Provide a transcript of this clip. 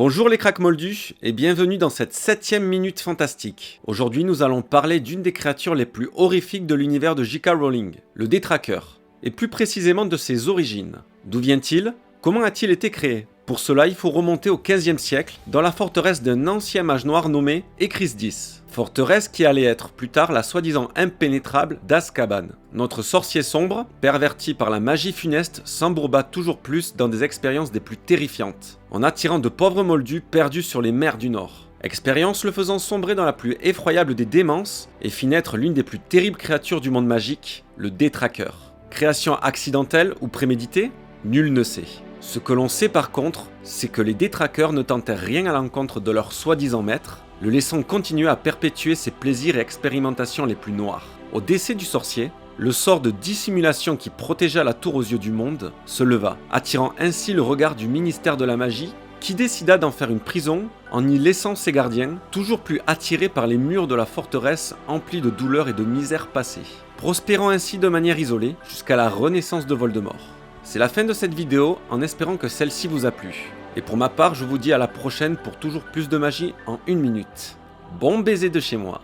Bonjour les cracks moldus et bienvenue dans cette 7ème minute fantastique. Aujourd'hui nous allons parler d'une des créatures les plus horrifiques de l'univers de J.K. Rowling, le Détraqueur, et plus précisément de ses origines. D'où vient-il? Comment a-t-il été créé? Pour cela il faut remonter au 15e siècle, dans la forteresse d'un ancien mage noir nommé Écrisdis. Forteresse qui allait être plus tard la soi-disant impénétrable d'Azkaban. Notre sorcier sombre, perverti par la magie funeste, s'embourba toujours plus dans des expériences des plus terrifiantes, en attirant de pauvres moldus perdus sur les mers du Nord. Expérience le faisant sombrer dans la plus effroyable des démences et fit naître l'une des plus terribles créatures du monde magique, le Détraqueur. Création accidentelle ou préméditée? Nul ne sait. Ce que l'on sait par contre, c'est que les Détraqueurs ne tentèrent rien à l'encontre de leur soi-disant maître, le laissant continuer à perpétuer ses plaisirs et expérimentations les plus noirs. Au décès du sorcier, le sort de dissimulation qui protégeait la tour aux yeux du monde se leva, attirant ainsi le regard du ministère de la magie, qui décida d'en faire une prison en y laissant ses gardiens, toujours plus attirés par les murs de la forteresse emplis de douleurs et de misères passées, prospérant ainsi de manière isolée jusqu'à la renaissance de Voldemort. C'est la fin de cette vidéo en espérant que celle-ci vous a plu. Et pour ma part, je vous dis à la prochaine pour toujours plus de magie en 1 minute. Bon baiser de chez moi.